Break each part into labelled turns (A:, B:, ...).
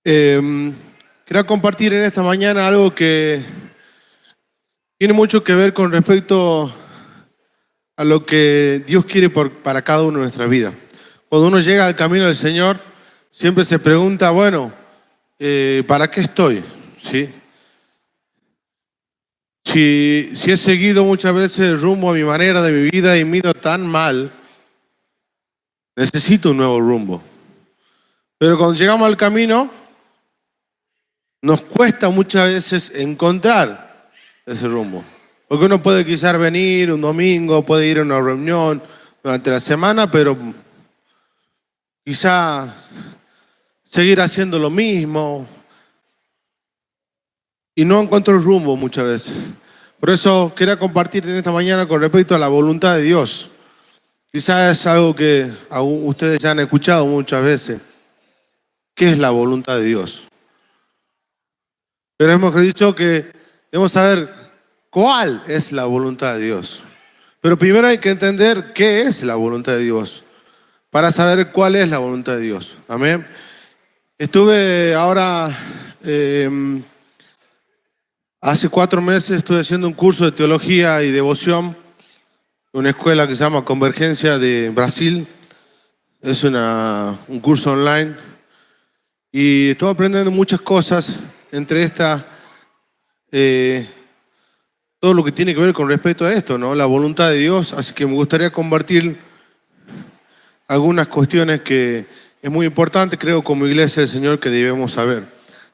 A: Eh, Quería compartir en esta mañana algo que tiene mucho que ver con respecto a lo que Dios quiere para cada uno de nuestra vida. Cuando uno llega al camino del Señor, siempre se pregunta, bueno, ¿para qué estoy? ¿Sí? Si he seguido muchas veces el rumbo a mi manera de mi vida y me he ido tan mal, necesito un nuevo rumbo. Pero cuando llegamos al camino, nos cuesta muchas veces encontrar ese rumbo. Porque uno puede quizás venir un domingo, puede ir a una reunión durante la semana, pero quizá seguir haciendo lo mismo y no encuentro el rumbo muchas veces. Por eso quería compartir en esta mañana con respecto a la voluntad de Dios. Quizás es algo que aún ustedes ya han escuchado muchas veces. ¿Qué es la voluntad de Dios? Pero hemos dicho que debemos saber cuál es la voluntad de Dios. Pero primero hay que entender qué es la voluntad de Dios para saber cuál es la voluntad de Dios. Amén. Estuve ahora, hace 4 meses, estuve haciendo un curso de teología y devoción en una escuela que se llama Convergencia de Brasil. Es un curso online y estoy aprendiendo muchas cosas, entre estas todo lo que tiene que ver con respecto a esto, ¿no? La voluntad de Dios. Así que me gustaría compartir algunas cuestiones que es muy importante, creo, como iglesia del Señor, que debemos saber.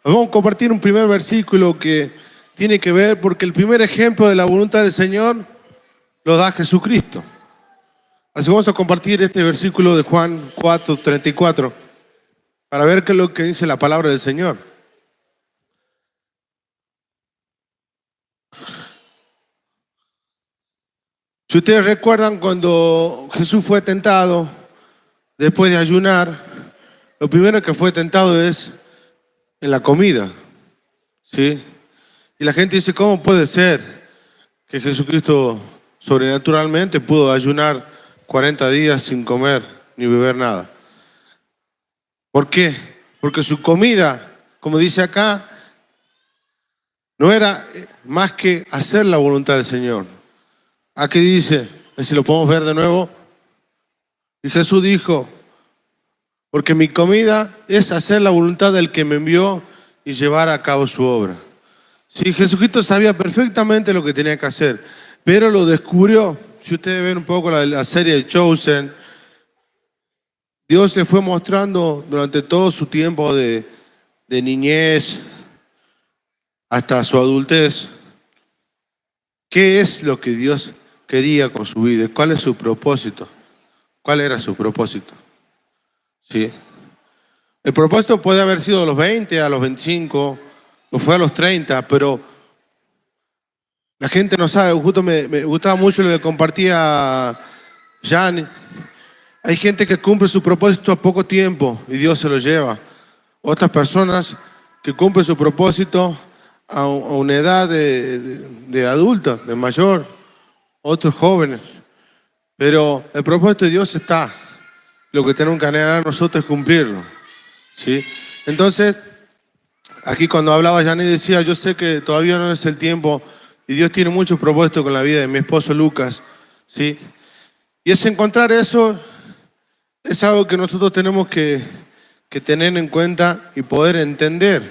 A: Vamos a compartir un primer versículo que tiene que ver, porque el primer ejemplo de la voluntad del Señor lo da Jesucristo. Así que vamos a compartir este versículo de Juan 4:34 para ver qué es lo que dice la palabra del Señor. Si ustedes recuerdan, cuando Jesús fue tentado, después de ayunar, lo primero que fue tentado es en la comida, ¿sí? Y la gente dice, ¿cómo puede ser que Jesucristo sobrenaturalmente pudo ayunar 40 días sin comer ni beber nada? ¿Por qué? Porque su comida, como dice acá, no era más que hacer la voluntad del Señor. Aquí dice, si lo podemos ver de nuevo, y Jesús dijo, porque mi comida es hacer la voluntad del que me envió y llevar a cabo su obra. Sí, Jesucristo sabía perfectamente lo que tenía que hacer, pero lo descubrió. Si ustedes ven un poco la serie de Chosen, Dios le fue mostrando durante todo su tiempo de niñez hasta su adultez qué es lo que Dios quería con su vida, cuál es su propósito, cuál era su propósito. ¿Sí? El propósito puede haber sido a los 20, a los 25, o fue a los 30, pero la gente no sabe. Justo me gustaba mucho lo que compartía Jan. Hay gente que cumple su propósito a poco tiempo y Dios se lo lleva. Otras personas que cumplen su propósito a una edad de adulta, de mayor, otros jóvenes. Pero el propósito de Dios está. Lo que tenemos que anhelar nosotros es cumplirlo. ¿Sí? Entonces, aquí cuando hablaba Janet decía, yo sé que todavía no es el tiempo y Dios tiene muchos propósitos con la vida de mi esposo Lucas, ¿sí? Y es encontrar eso, es algo que nosotros tenemos que tener en cuenta y poder entender,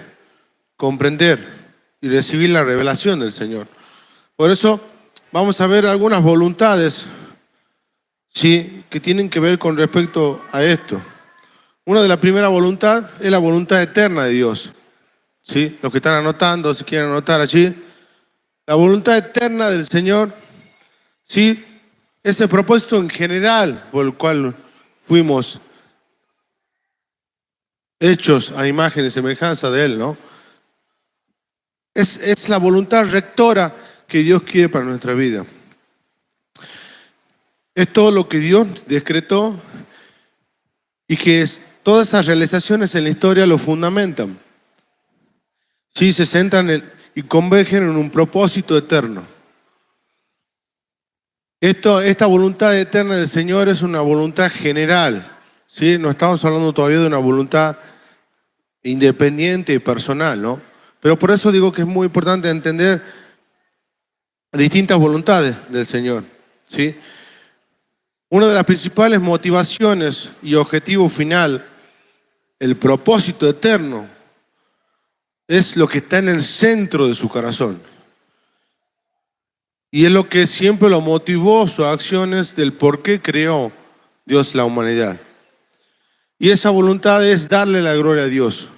A: comprender y recibir la revelación del Señor. Por eso vamos a ver algunas voluntades, ¿sí?, que tienen que ver con respecto a esto. Una de las primeras voluntades es la voluntad eterna de Dios. ¿Sí? Los que están anotando, si quieren anotar allí, la voluntad eterna del Señor, ¿sí?, es el propósito en general por el cual fuimos hechos a imagen y semejanza de Él, ¿no? Es la voluntad rectora que Dios quiere para nuestra vida. Es todo lo que Dios decretó y que todas esas realizaciones en la historia lo fundamentan. Sí, se centran y convergen en un propósito eterno. Esta voluntad eterna del Señor es una voluntad general, ¿sí? No estamos hablando todavía de una voluntad independiente y personal, ¿no? Pero por eso digo que es muy importante entender distintas voluntades del Señor, ¿sí? Una de las principales motivaciones y objetivo final, el propósito eterno, es lo que está en el centro de su corazón. Y es lo que siempre lo motivó sus acciones del por qué creó Dios la humanidad. Y esa voluntad es darle la gloria a Dios.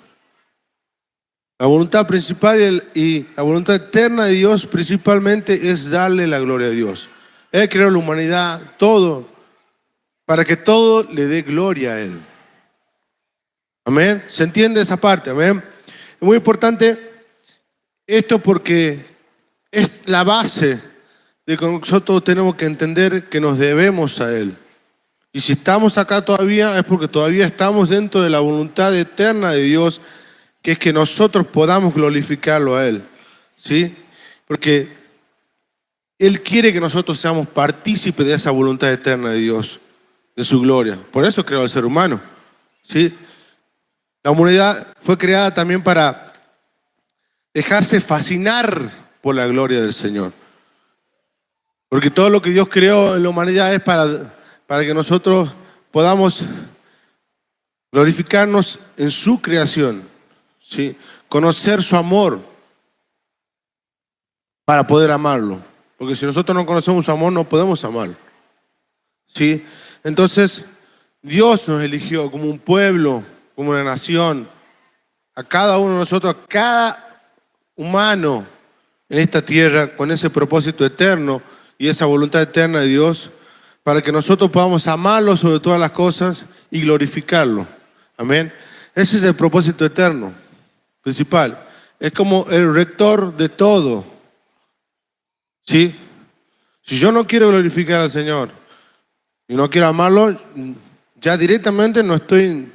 A: La voluntad principal y la voluntad eterna de Dios principalmente es darle la gloria a Dios. Él creó la humanidad, todo, para que todo le dé gloria a Él. Amén. ¿Se entiende esa parte? Amén. Es muy importante esto porque es la base de que nosotros tenemos que entender que nos debemos a Él. Y si estamos acá todavía es porque todavía estamos dentro de la voluntad eterna de Dios, que es que nosotros podamos glorificarlo a Él, ¿sí? Porque Él quiere que nosotros seamos partícipes de esa voluntad eterna de Dios, de su gloria. Por eso creó al ser humano, ¿sí? La humanidad fue creada también para dejarse fascinar por la gloria del Señor. Porque todo lo que Dios creó en la humanidad es para que nosotros podamos glorificarnos en su creación, ¿sí? Conocer su amor para poder amarlo. Porque si nosotros no conocemos su amor, no podemos amarlo, ¿sí? Entonces, Dios nos eligió como un pueblo, como una nación, a cada uno de nosotros, a cada humano en esta tierra, con ese propósito eterno y esa voluntad eterna de Dios, para que nosotros podamos amarlo sobre todas las cosas y glorificarlo. Amén. Ese es el propósito eterno, principal. Es como el rector de todo. ¿Sí? Si yo no quiero glorificar al Señor y no quiero amarlo, ya directamente no estoy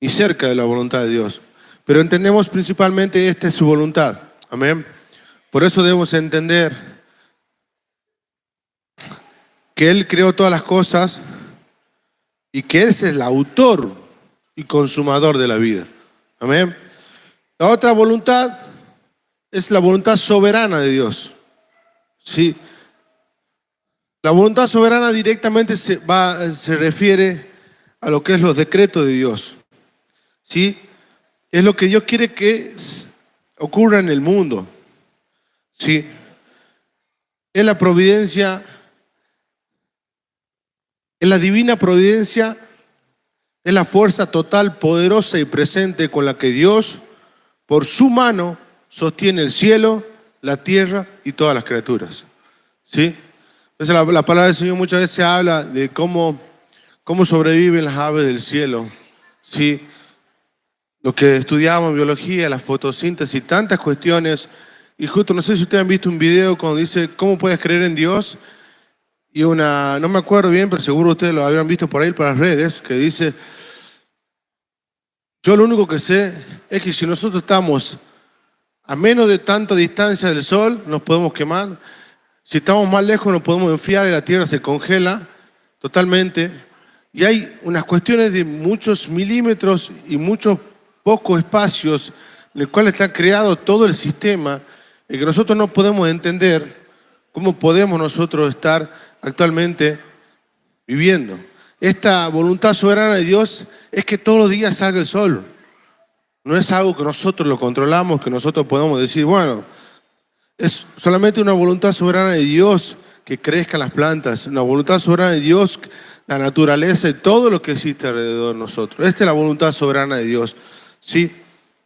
A: ni cerca de la voluntad de Dios. Pero entendemos principalmente esta es su voluntad. Amén. Por eso debemos entender que Él creó todas las cosas y que Él es el autor y consumador de la vida. Amén. La otra voluntad es la voluntad soberana de Dios. Sí. La voluntad soberana directamente se refiere a lo que es los decretos de Dios. ¿Sí? Es lo que Dios quiere que ocurra en el mundo. ¿Sí? Es la providencia, es la divina providencia, es la fuerza total, poderosa y presente con la que Dios, por su mano, sostiene el cielo, la tierra y todas las criaturas. ¿Sí? Entonces la palabra del Señor muchas veces habla de cómo sobreviven las aves del cielo. ¿Sí? Lo que estudiamos en biología, la fotosíntesis, tantas cuestiones. Y justo, no sé si ustedes han visto un video cuando dice, ¿cómo puedes creer en Dios? Y no me acuerdo bien, pero seguro ustedes lo habrán visto por ahí por las redes, que dice, yo lo único que sé es que si nosotros estamos a menos de tanta distancia del sol, nos podemos quemar. Si estamos más lejos, nos podemos enfriar y la tierra se congela totalmente. Y hay unas cuestiones de muchos milímetros y muchos pocos espacios en los cuales está creado todo el sistema y que nosotros no podemos entender cómo podemos nosotros estar actualmente viviendo. Esta voluntad soberana de Dios es que todos los días salga el sol. No es algo que nosotros lo controlamos, que nosotros podamos decir, bueno, es solamente una voluntad soberana de Dios que crezcan las plantas, una voluntad soberana de Dios, la naturaleza y todo lo que existe alrededor de nosotros. Esta es la voluntad soberana de Dios. ¿Sí?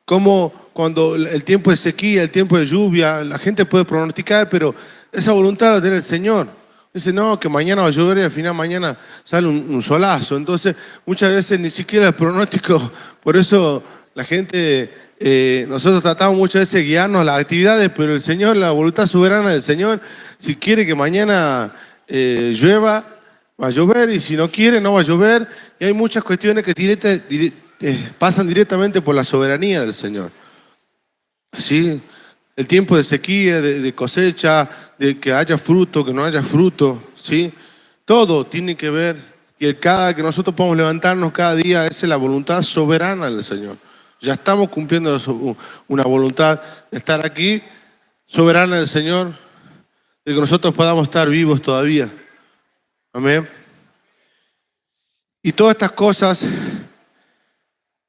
A: Como cuando el tiempo de sequía, el tiempo de lluvia, la gente puede pronosticar, pero esa voluntad la tiene el Señor. Dice, no, que mañana va a llover y al final mañana sale un solazo. Entonces, muchas veces ni siquiera el pronóstico, por eso la gente, nosotros tratamos muchas veces de guiarnos a las actividades, pero el Señor, la voluntad soberana del Señor, si quiere que mañana llueva, va a llover, y si no quiere, no va a llover. Y hay muchas cuestiones que pasan directamente por la soberanía del Señor. ¿Sí? El tiempo de sequía, de cosecha, de que haya fruto, que no haya fruto, ¿sí? Todo tiene que ver, y que nosotros podamos levantarnos cada día, esa es la voluntad soberana del Señor. Ya estamos cumpliendo una voluntad de estar aquí, soberana del Señor, de que nosotros podamos estar vivos todavía. Amén. Y todas estas cosas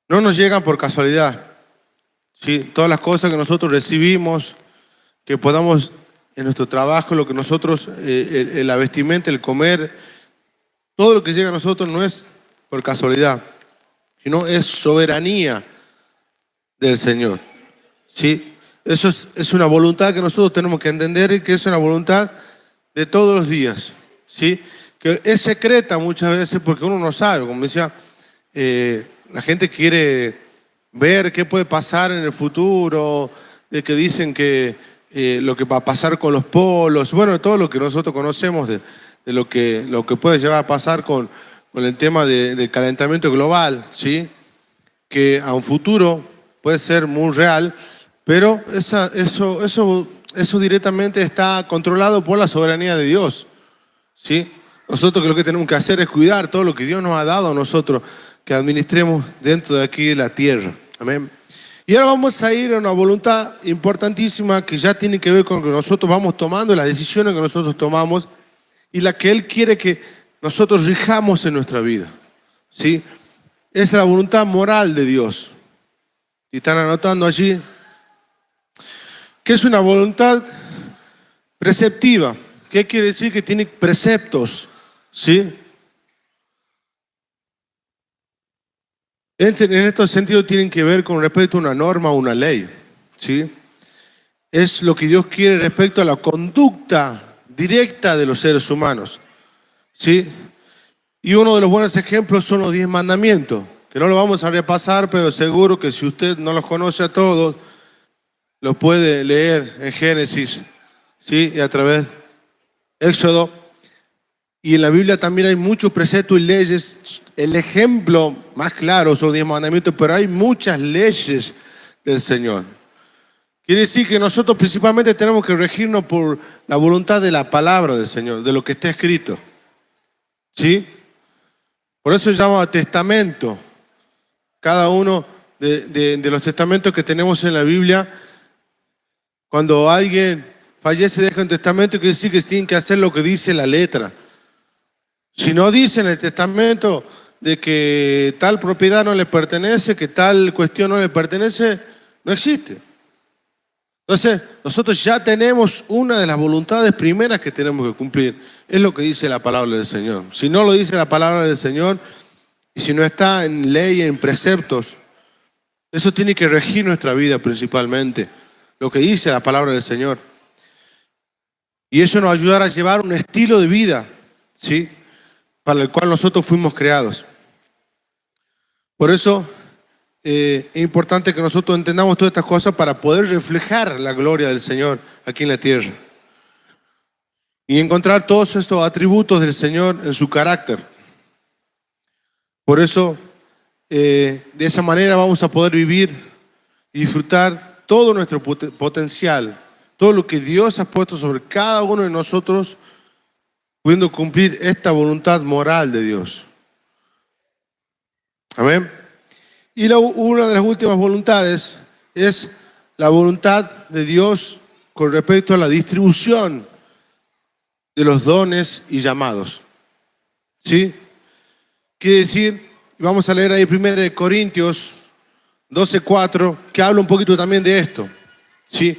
A: no nos llegan por casualidad. ¿Sí? Todas las cosas que nosotros recibimos, que podamos en nuestro trabajo, lo que nosotros, la vestimenta, el comer, todo lo que llega a nosotros no es por casualidad, sino es soberanía del Señor. ¿Sí? Eso es una voluntad que nosotros tenemos que entender y que es una voluntad de todos los días. ¿Sí? Que es secreta muchas veces porque uno no sabe, como decía, la gente quiere ver qué puede pasar en el futuro, de que dicen que lo que va a pasar con los polos, bueno, todo lo que nosotros conocemos de lo que puede llevar a pasar con el tema del calentamiento global, ¿sí? Que a un futuro puede ser muy real, pero eso directamente está controlado por la soberanía de Dios, ¿sí? Nosotros lo que tenemos que hacer es cuidar todo lo que Dios nos ha dado a nosotros, que administremos dentro de aquí de la tierra. Amén. Y ahora vamos a ir a una voluntad importantísima que ya tiene que ver con lo que nosotros vamos tomando, las decisiones que nosotros tomamos y la que Él quiere que nosotros rijamos en nuestra vida. ¿Sí? Es la voluntad moral de Dios. Si están anotando allí, que es una voluntad preceptiva. ¿Qué quiere decir? Que tiene preceptos. ¿Sí? En estos sentidos tienen que ver con respecto a una norma o una ley, ¿sí? Es lo que Dios quiere respecto a la conducta directa de los seres humanos, ¿sí? Y uno de los buenos ejemplos son los 10 mandamientos, que no lo vamos a repasar, pero seguro que si usted no los conoce a todos, los puede leer en Génesis, ¿sí? Y a través de Éxodo. Y en la Biblia también hay muchos preceptos y leyes. El ejemplo más claro son los 10 mandamientos, pero hay muchas leyes del Señor. Quiere decir que nosotros principalmente tenemos que regirnos por la voluntad de la palabra del Señor, de lo que está escrito. ¿Sí? Por eso se llama testamento. Cada uno de los testamentos que tenemos en la Biblia, cuando alguien fallece, deja un testamento, quiere decir que tienen que hacer lo que dice la letra. Si no dice en el testamento de que tal propiedad no le pertenece, que tal cuestión no le pertenece, no existe. Entonces, nosotros ya tenemos una de las voluntades primeras que tenemos que cumplir. Es lo que dice la palabra del Señor. Si no lo dice la palabra del Señor, y si no está en ley, en preceptos, eso tiene que regir nuestra vida principalmente. Lo que dice la palabra del Señor. Y eso nos ayudará a llevar un estilo de vida, ¿sí? Para el cual nosotros fuimos creados. Por eso es importante que nosotros entendamos todas estas cosas para poder reflejar la gloria del Señor aquí en la tierra. Y encontrar todos estos atributos del Señor en su carácter. Por eso, de esa manera vamos a poder vivir y disfrutar todo nuestro potencial, todo lo que Dios ha puesto sobre cada uno de nosotros, pudiendo cumplir esta voluntad moral de Dios. Amén. Y una de las últimas voluntades es la voluntad de Dios con respecto a la distribución de los dones y llamados. ¿Sí? Quiere decir, vamos a leer ahí 1 Corintios 12:4, que habla un poquito también de esto. ¿Sí?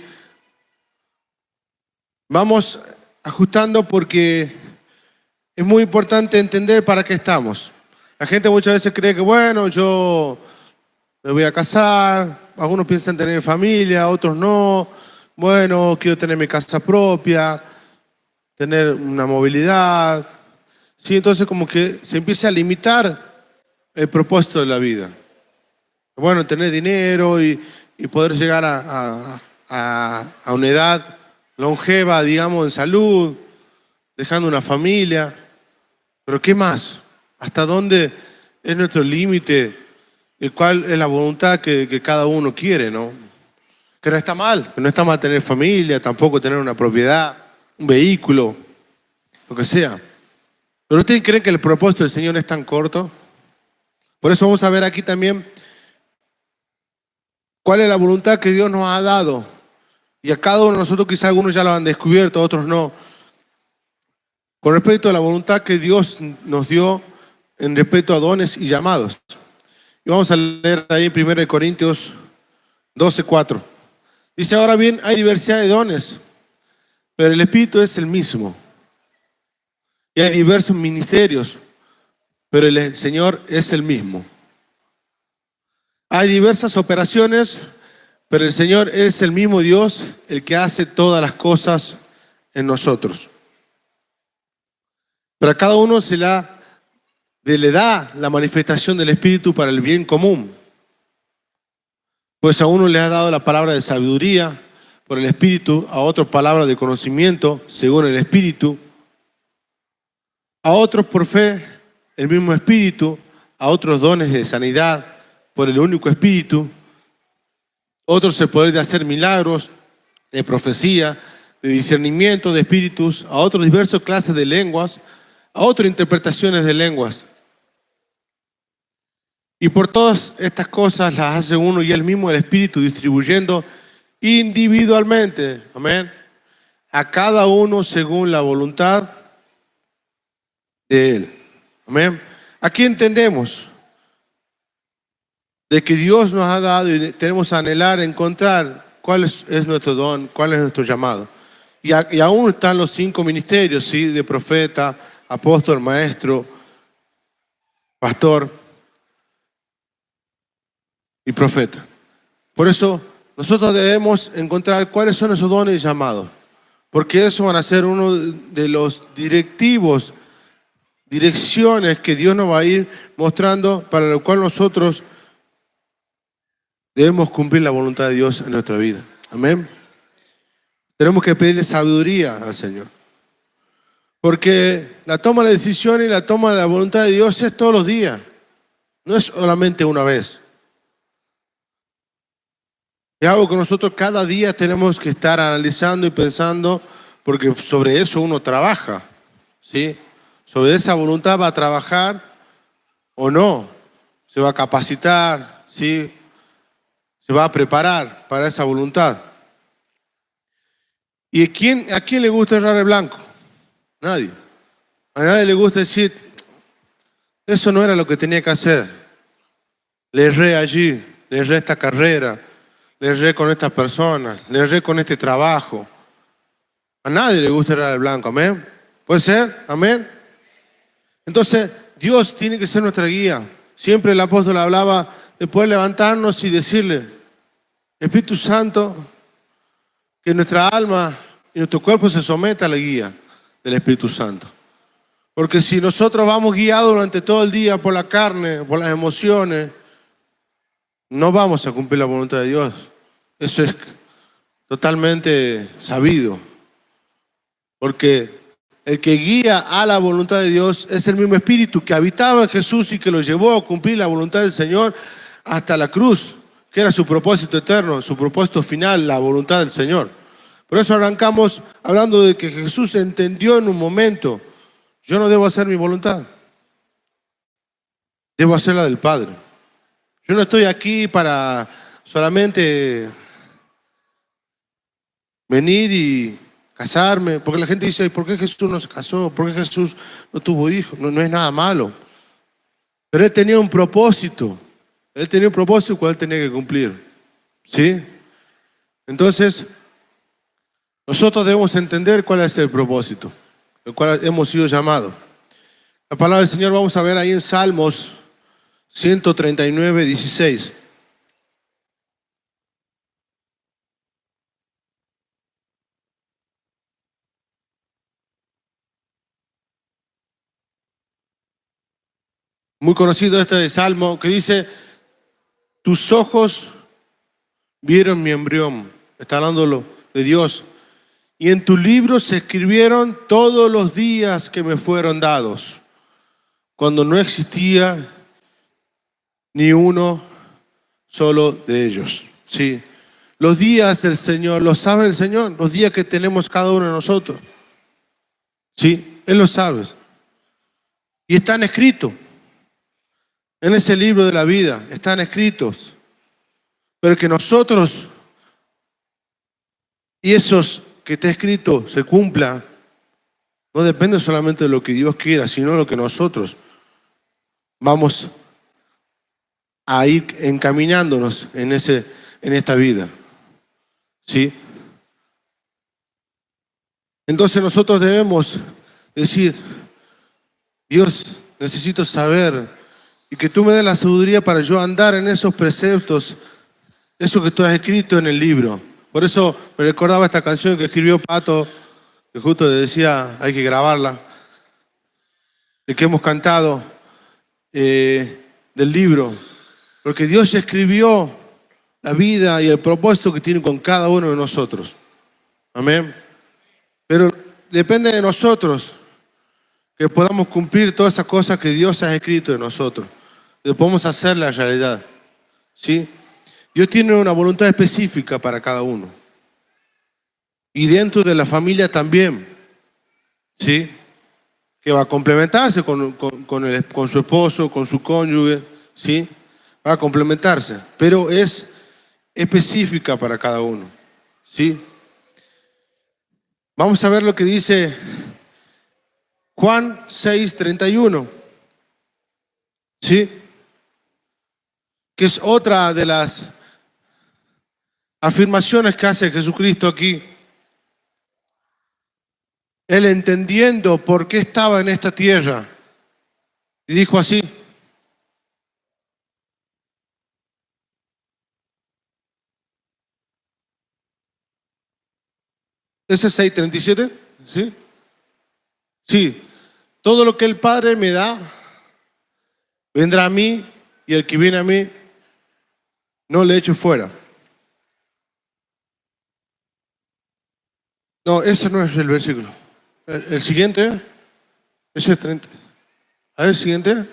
A: Vamos ajustando porque es muy importante entender para qué estamos. La gente muchas veces cree que, bueno, yo me voy a casar, algunos piensan tener familia, otros no. Bueno, quiero tener mi casa propia, tener una movilidad. Sí, entonces como que se empieza a limitar el propósito de la vida. Bueno, tener dinero y poder llegar a una edad longeva, digamos, en salud, dejando una familia. Pero ¿qué más? ¿Hasta dónde es nuestro límite? ¿Y cuál es la voluntad que cada uno quiere, no? Que no está mal tener familia, tampoco tener una propiedad, un vehículo, lo que sea. ¿Pero ustedes creen que el propósito del Señor es tan corto? Por eso vamos a ver aquí también ¿Cuál es la voluntad que Dios nos ha dado? Y a cada uno de nosotros quizás algunos ya lo han descubierto, otros no. Con respecto a la voluntad que Dios nos dio en respecto a dones y llamados. Y vamos a leer ahí en 1 Corintios 12:4. Dice, ahora bien, hay diversidad de dones, pero el Espíritu es el mismo. Y hay diversos ministerios, pero el Señor es el mismo. Hay diversas operaciones, pero el Señor es el mismo Dios, el que hace todas las cosas en nosotros. Pero a cada uno se le da la manifestación del Espíritu para el bien común. Pues a uno le ha dado la palabra de sabiduría por el Espíritu, a otro palabra de conocimiento según el Espíritu, a otros por fe el mismo Espíritu, a otros dones de sanidad por el único Espíritu, otros el poder de hacer milagros, de profecía, de discernimiento de espíritus, a otros diversas clases de lenguas, a otras interpretaciones de lenguas. Y por todas estas cosas las hace uno y el mismo el Espíritu, distribuyendo individualmente, amén, a cada uno según la voluntad de Él. Amén. Aquí entendemos de que Dios nos ha dado y tenemos que anhelar, encontrar cuál es nuestro don, cuál es nuestro llamado. Y aún están los 5 ministerios, ¿sí? De profeta, apóstol, maestro, pastor y profeta. Por eso nosotros debemos encontrar cuáles son esos dones y llamados, porque eso van a ser uno de los direcciones que Dios nos va a ir mostrando, para lo cual nosotros debemos cumplir la voluntad de Dios en nuestra vida. Amén. Tenemos que pedirle sabiduría al Señor, porque la toma de decisiones y la toma de la voluntad de Dios es todos los días, no es solamente una vez. Es algo que nosotros cada día tenemos que estar analizando y pensando, porque sobre eso uno trabaja, ¿sí? Sobre esa voluntad va a trabajar o no, se va a capacitar, ¿sí? Se va a preparar para esa voluntad. ¿Y a quién le gusta errar el blanco? Nadie. A nadie le gusta decir, eso no era lo que tenía que hacer. Le erré allí, le erré esta carrera, le erré con estas personas, le erré con este trabajo. A nadie le gusta errar el blanco, amén. ¿Puede ser? Amén. Entonces, Dios tiene que ser nuestra guía. Siempre el apóstol hablaba de poder levantarnos y decirle, Espíritu Santo, que nuestra alma y nuestro cuerpo se someta a la guía del Espíritu Santo. Porque si nosotros vamos guiados durante todo el día por la carne, por las emociones, no vamos a cumplir la voluntad de Dios. Eso es totalmente sabido. Porque el que guía a la voluntad de Dios es el mismo Espíritu que habitaba en Jesús y que lo llevó a cumplir la voluntad del Señor hasta la cruz, que era su propósito eterno, su propósito final, la voluntad del Señor. Por eso arrancamos hablando de que Jesús entendió en un momento, yo no debo hacer mi voluntad, debo hacer la del Padre. Yo no estoy aquí para solamente venir y casarme, porque la gente dice, ¿por qué Jesús no se casó? ¿Por qué Jesús no tuvo hijos? No es nada malo. Pero Él tenía un propósito. Él tenía un propósito cual Él tenía que cumplir. ¿Sí? Entonces, nosotros debemos entender cuál es el propósito, el cual hemos sido llamados. La palabra del Señor vamos a ver ahí en Salmos 139, 16. Muy conocido este salmo que dice, tus ojos vieron mi embrión. Está hablando de Dios. Y en tu libro se escribieron todos los días que me fueron dados, cuando no existía ni uno solo de ellos. Sí. Los días del Señor, lo sabe el Señor, los días que tenemos cada uno de nosotros. Sí, Él lo sabe. Y están escritos. En ese libro de la vida están escritos. Pero que nosotros, y esos que está escrito, se cumpla, no depende solamente de lo que Dios quiera, sino de lo que nosotros vamos a ir encaminándonos en esta vida. ¿Sí? Entonces nosotros debemos decir, Dios, necesito saber y que tú me des la sabiduría para yo andar en esos preceptos, eso que tú has escrito en el libro. Por eso me recordaba esta canción que escribió Pato, que justo decía, hay que grabarla, de que hemos cantado del libro. Porque Dios escribió la vida y el propósito que tiene con cada uno de nosotros. Amén. Pero depende de nosotros que podamos cumplir todas esas cosas que Dios ha escrito de nosotros. Que podamos hacer la realidad. ¿Sí? Dios tiene una voluntad específica para cada uno. Y dentro de la familia también. ¿Sí? Que va a complementarse con su esposo, con su cónyuge. ¿Sí? Va a complementarse. Pero es específica para cada uno. ¿Sí? Vamos a ver lo que dice Juan 6:31. ¿Sí? Que es otra de las afirmaciones que hace Jesucristo aquí. Él entendiendo por qué estaba en esta tierra. Y dijo así. ¿Ese 6:37? ¿Sí? Sí. Todo lo que el Padre me da, vendrá a mí, y el que viene a mí, no le echo fuera. No, ese no es el versículo. El siguiente, ese es 30. A ver, el siguiente.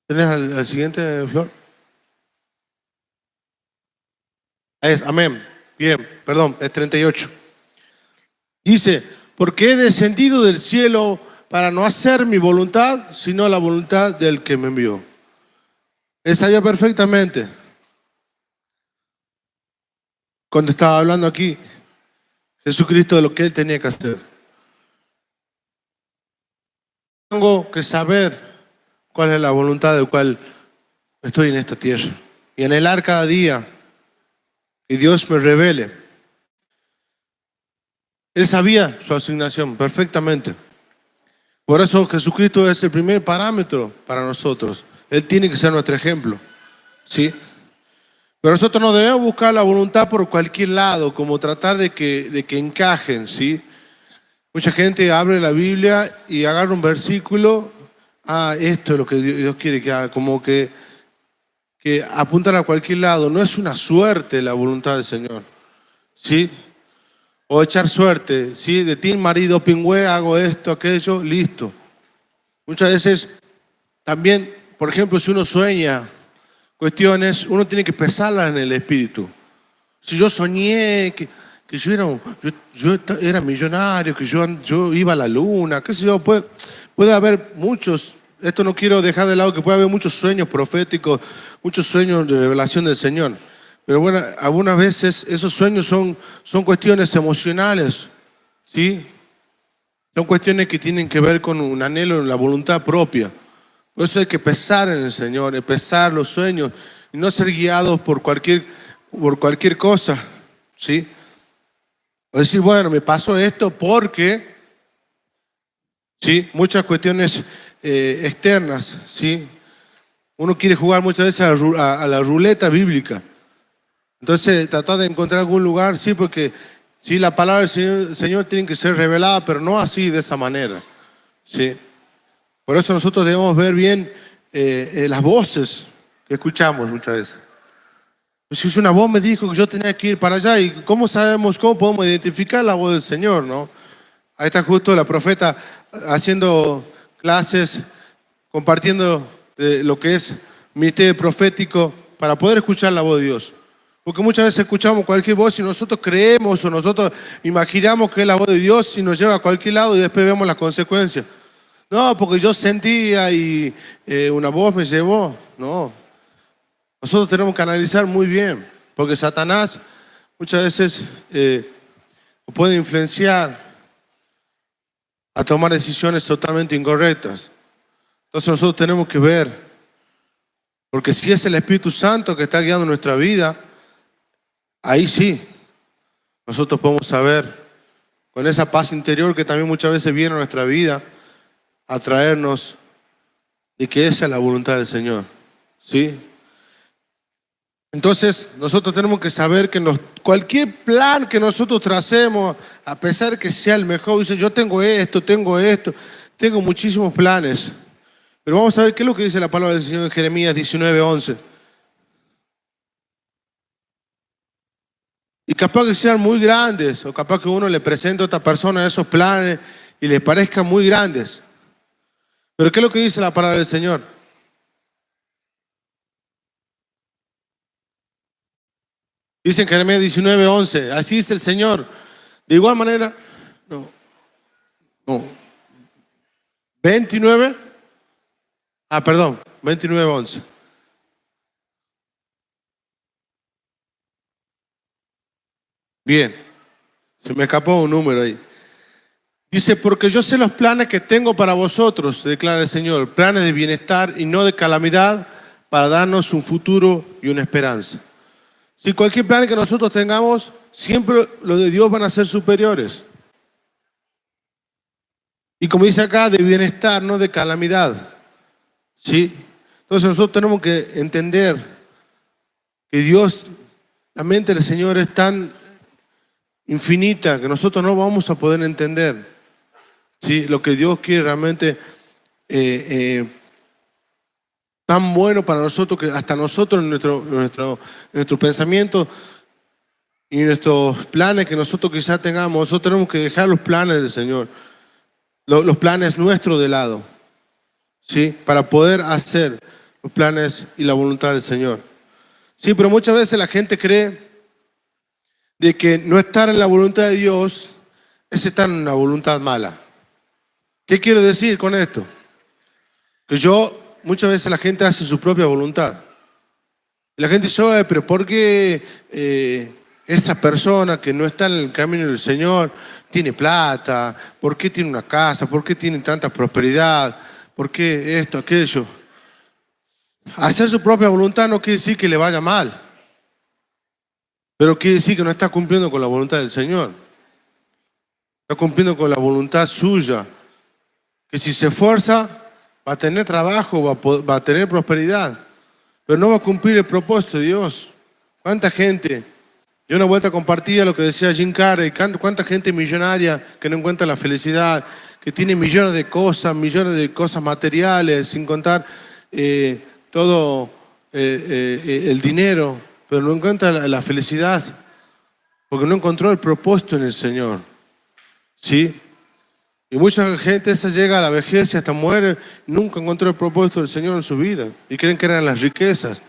A: ¿Tienes al siguiente, Flor? Amén. Bien, perdón, es 38. Dice, porque he descendido del cielo para no hacer mi voluntad, sino la voluntad del que me envió. Él sabía perfectamente, cuando estaba hablando aquí, Jesucristo, de lo que él tenía que hacer. Tengo que saber cuál es la voluntad del cual estoy en esta tierra. Y anhelar cada día que Dios me revele. Él sabía su asignación perfectamente. Por eso Jesucristo es el primer parámetro para nosotros. Él tiene que ser nuestro ejemplo. ¿Sí? Pero nosotros no debemos buscar la voluntad por cualquier lado, como tratar de que encajen. ¿Sí? Mucha gente abre la Biblia y agarra un versículo. Esto es lo que Dios quiere que haga. Como que apuntan a cualquier lado. No es una suerte la voluntad del Señor. ¿Sí? O echar suerte, ¿sí? De ti, marido, pingüe, hago esto, aquello, listo. Muchas veces también, por ejemplo, si uno sueña cuestiones, uno tiene que pesarlas en el espíritu. Si yo soñé que yo era millonario, que yo iba a la luna, qué sé yo, puede haber muchos, esto no quiero dejar de lado, que puede haber muchos sueños proféticos, muchos sueños de revelación del Señor. Pero bueno, algunas veces esos sueños son cuestiones emocionales, ¿sí? Son cuestiones que tienen que ver con un anhelo en la voluntad propia. Por eso hay que pensar en el Señor, pesar los sueños y no ser guiados por cualquier cosa, ¿sí? O decir, bueno, me pasó esto porque, ¿sí? Muchas cuestiones externas, ¿sí? Uno quiere jugar muchas veces a la ruleta bíblica. Entonces, tratar de encontrar algún lugar, sí, porque sí, la palabra del Señor tiene que ser revelada, pero no así, de esa manera. ¿Sí? Por eso nosotros debemos ver bien las voces que escuchamos muchas veces. Si una voz me dijo que yo tenía que ir para allá, ¿y cómo podemos identificar la voz del Señor, no? Ahí está justo la profeta haciendo clases, compartiendo lo que es ministerio profético para poder escuchar la voz de Dios. Porque muchas veces escuchamos cualquier voz y nosotros creemos o nosotros imaginamos que es la voz de Dios y nos lleva a cualquier lado y después vemos las consecuencias. No, porque yo sentía y una voz me llevó. No. Nosotros tenemos que analizar muy bien, porque Satanás muchas veces nos puede influenciar a tomar decisiones totalmente incorrectas. Entonces nosotros tenemos que ver, porque si es el Espíritu Santo que está guiando nuestra vida, ahí sí, nosotros podemos saber, con esa paz interior que también muchas veces viene a nuestra vida, a traernos de que esa es la voluntad del Señor, ¿sí? Entonces nosotros tenemos que saber que cualquier plan que nosotros tracemos, a pesar que sea el mejor, dice yo tengo esto, tengo muchísimos planes. Pero vamos a ver qué es lo que dice la palabra del Señor en Jeremías 19:11. Y capaz que sean muy grandes, o capaz que uno le presente a otra persona esos planes y le parezcan muy grandes. Pero ¿qué es lo que dice la palabra del Señor? Dice en Jeremías 19:11, así dice el Señor. De igual manera, no, 29, perdón, 29:11. Bien, se me escapó un número ahí. Dice, porque yo sé los planes que tengo para vosotros, declara el Señor, planes de bienestar y no de calamidad, para darnos un futuro y una esperanza. Si cualquier plan que nosotros tengamos, siempre los de Dios van a ser superiores. Y como dice acá, de bienestar, no de calamidad. ¿Sí? Entonces nosotros tenemos que entender que Dios, la mente del Señor es tan infinita que nosotros no vamos a poder entender, ¿sí? Lo que Dios quiere realmente tan bueno para nosotros que hasta nosotros en nuestro pensamiento y nuestros planes que nosotros quizás tengamos, nosotros tenemos que dejar los planes del Señor, los planes nuestros de lado, ¿sí? Para poder hacer los planes y la voluntad del Señor. Sí, pero muchas veces la gente cree de que no estar en la voluntad de Dios es estar en una voluntad mala. ¿Qué quiero decir con esto? Que muchas veces la gente hace su propia voluntad. Y la gente dice, pero ¿por qué esta persona que no está en el camino del Señor tiene plata? ¿Por qué tiene una casa? ¿Por qué tiene tanta prosperidad? ¿Por qué esto, aquello? Hacer su propia voluntad no quiere decir que le vaya mal, pero quiere decir que no está cumpliendo con la voluntad del Señor. Está cumpliendo con la voluntad suya. Que si se esfuerza, va a tener trabajo, va a tener prosperidad, pero no va a cumplir el propósito de Dios. ¿Cuánta gente? Yo una vuelta compartía lo que decía Jim Carrey. ¿Cuánta gente millonaria que no encuentra la felicidad? Que tiene millones de cosas materiales, sin contar todo el dinero, pero no encuentra la felicidad porque no encontró el propósito en el Señor, ¿sí? Y mucha gente esa llega a la vejez y hasta muere, nunca encontró el propósito del Señor en su vida y creen que eran las riquezas.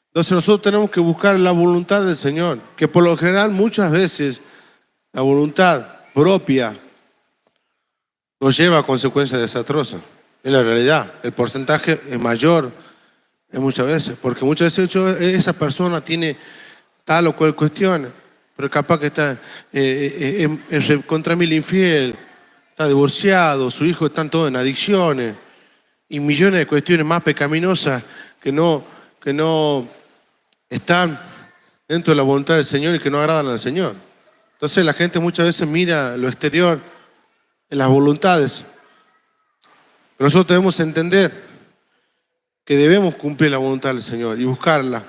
A: Entonces nosotros tenemos que buscar la voluntad del Señor, que por lo general muchas veces la voluntad propia nos lleva a consecuencias desastrosas. En la realidad, el porcentaje es mayor muchas veces, porque muchas veces esa persona tiene tal o cual cuestión, pero capaz que está contra mil infiel, está divorciado, sus hijos están todos en adicciones y millones de cuestiones más pecaminosas que no están dentro de la voluntad del Señor y que no agradan al Señor. Entonces la gente muchas veces mira lo exterior en las voluntades, pero nosotros debemos entender que debemos cumplir la voluntad del Señor y buscarla.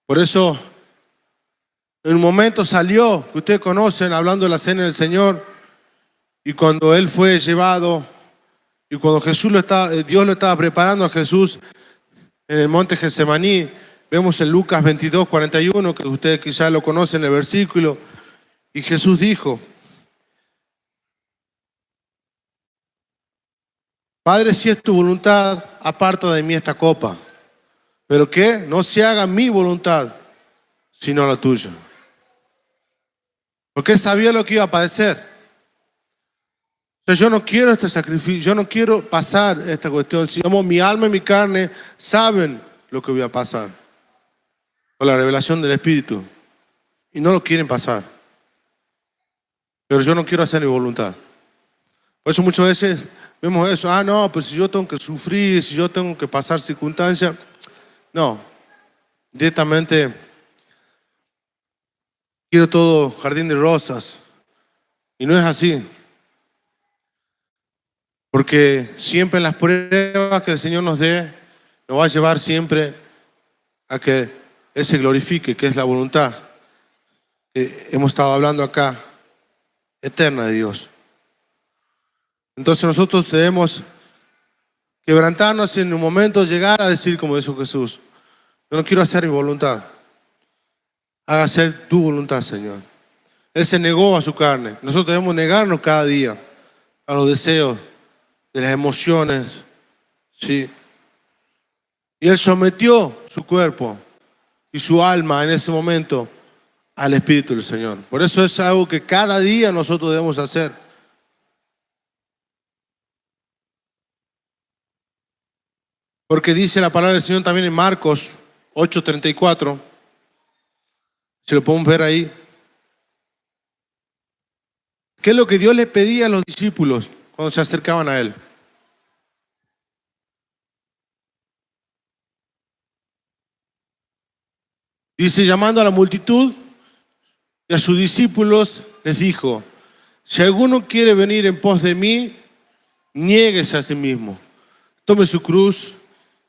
A: Por eso, en un momento salió, que ustedes conocen, hablando de la cena del Señor, y cuando Él fue llevado, y cuando Dios lo estaba preparando a Jesús en el monte Getsemaní, vemos en Lucas 22:41, que ustedes quizás lo conocen, el versículo, y Jesús dijo, Padre, si es tu voluntad, aparta de mí esta copa. Pero que no se haga mi voluntad, sino la tuya. Porque él sabía lo que iba a padecer. Entonces yo no quiero este sacrificio, yo no quiero pasar esta cuestión. Si mi alma y mi carne saben lo que voy a pasar, por la revelación del Espíritu, y no lo quieren pasar. Pero yo no quiero hacer mi voluntad. Por eso muchas veces vemos eso, no, pues si yo tengo que sufrir, si yo tengo que pasar circunstancias, no, directamente quiero todo jardín de rosas, y no es así. Porque siempre en las pruebas que el Señor nos dé, nos va a llevar siempre a que Él se glorifique, que es la voluntad que hemos estado hablando acá, eterna de Dios. Entonces nosotros debemos quebrantarnos y en un momento llegar a decir como dijo Jesús, yo no quiero hacer mi voluntad, haga hacer tu voluntad, Señor. Él se negó a su carne. Nosotros debemos negarnos cada día a los deseos, de las emociones, ¿sí? Y Él sometió su cuerpo y su alma en ese momento al Espíritu del Señor. Por eso es algo que cada día nosotros debemos hacer. Porque dice la palabra del Señor también en Marcos 8:34. Si lo podemos ver ahí. ¿Qué es lo que Dios le pedía a los discípulos cuando se acercaban a Él? Dice, llamando a la multitud y a sus discípulos, les dijo, si alguno quiere venir en pos de mí, niéguese a sí mismo, tome su cruz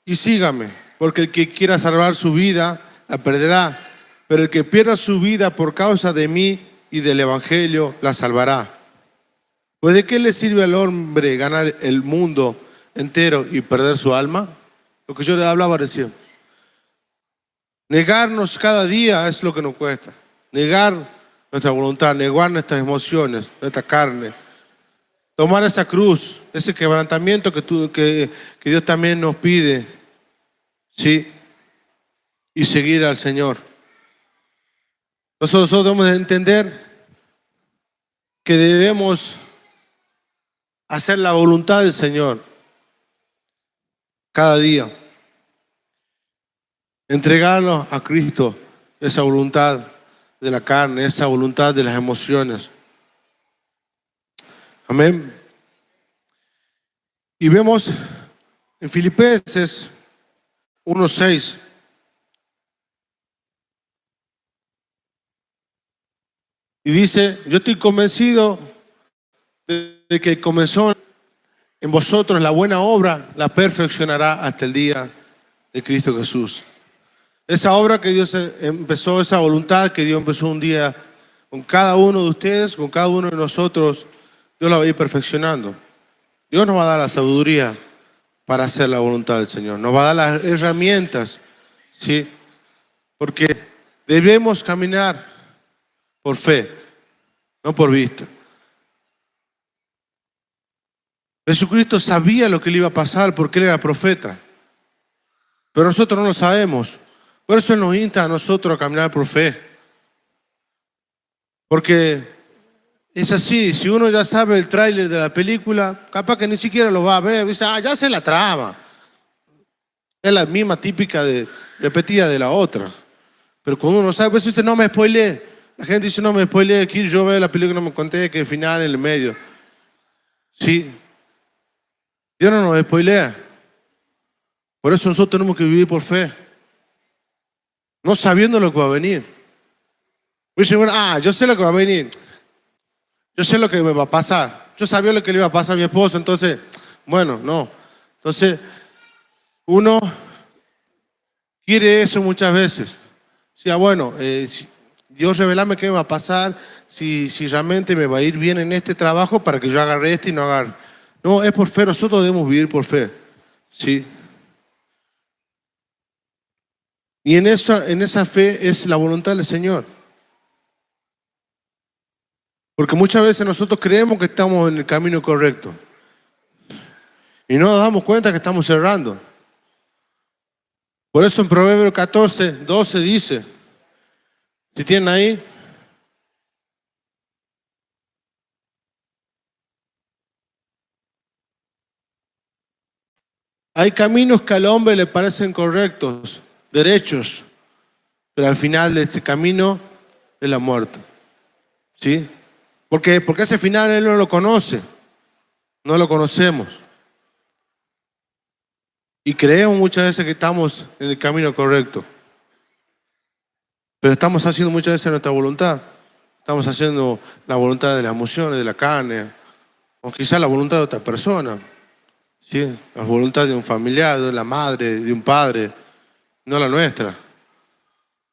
A: y sígame, porque el que quiera salvar su vida, la perderá, pero el que pierda su vida por causa de mí y del Evangelio, la salvará. Pues ¿de qué le sirve al hombre ganar el mundo entero y perder su alma? Lo que yo le hablaba recién. Negarnos cada día es lo que nos cuesta. Negar nuestra voluntad, negar nuestras emociones, nuestra carne. Tomar esa cruz, ese quebrantamiento que Dios también nos pide, ¿sí? Y seguir al Señor. Nosotros debemos entender que debemos hacer la voluntad del Señor cada día. Entregarlo a Cristo, esa voluntad de la carne, esa voluntad de las emociones. Amén. Y vemos en Filipenses 1:6. Y dice, yo estoy convencido de que comenzó en vosotros la buena obra, la perfeccionará hasta el día de Cristo Jesús. Esa obra que Dios empezó, esa voluntad que Dios empezó un día con cada uno de ustedes, con cada uno de nosotros, Dios la va a ir perfeccionando. Dios nos va a dar la sabiduría para hacer la voluntad del Señor. Nos va a dar las herramientas, ¿sí? Porque debemos caminar por fe, no por vista. Jesucristo sabía lo que le iba a pasar porque Él era profeta. Pero nosotros no lo sabemos. Por eso Él nos insta a nosotros a caminar por fe. Porque es así, si uno ya sabe el tráiler de la película, capaz que ni siquiera lo va a ver. Dice, ya sé la trama. Es la misma típica repetida de la otra. Pero cuando uno sabe, pues dice, no me spoileé. La gente dice, no me spoileé, aquí yo veo la película y no me conté que el final en el medio. Sí, Dios no nos spoilea. Por eso nosotros tenemos que vivir por fe. No sabiendo lo que va a venir. Dice, bueno, yo sé lo que va a venir. Yo sé lo que me va a pasar. Yo sabía lo que le iba a pasar a mi esposo, entonces, bueno, no. Entonces, uno quiere eso muchas veces. Sí, bueno, Dios revelame qué me va a pasar, si realmente me va a ir bien en este trabajo para que yo agarre este y no agarre. No, es por fe, nosotros debemos vivir por fe. ¿Sí? Y en esa fe es la voluntad del Señor. Porque muchas veces nosotros creemos que estamos en el camino correcto. Y no nos damos cuenta que estamos cerrando. Por eso en Proverbios 14:12 dice, si tienen ahí, Hay caminos que al hombre le parecen correctos, derechos, pero al final de este camino es la muerte. ¿Sí? ¿Por qué? Porque ese final él no lo conoce, no lo conocemos. Y creemos muchas veces que estamos en el camino correcto. Pero estamos haciendo muchas veces nuestra voluntad. Estamos haciendo la voluntad de las emociones, de la carne, o quizás la voluntad de otra persona. ¿Sí? La voluntad de un familiar, de la madre, de un padre, no la nuestra.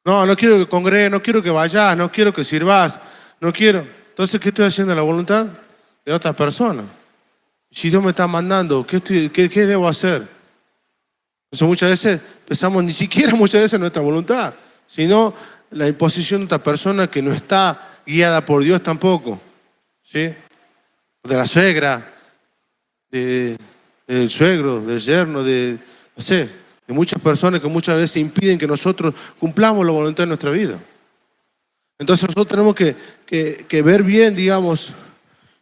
A: No, no quiero que congregues, no quiero que vayas, no quiero que sirvas, no quiero. Entonces, ¿qué estoy haciendo? La voluntad de otra persona. Si Dios me está mandando, ¿qué debo hacer? Entonces muchas veces pensamos ni siquiera muchas veces en nuestra voluntad, sino la imposición de otra persona que no está guiada por Dios tampoco. ¿Sí? De la suegra, del suegro, del yerno, no sé, de muchas personas que muchas veces impiden que nosotros cumplamos la voluntad de nuestra vida. Entonces nosotros tenemos que ver bien, digamos,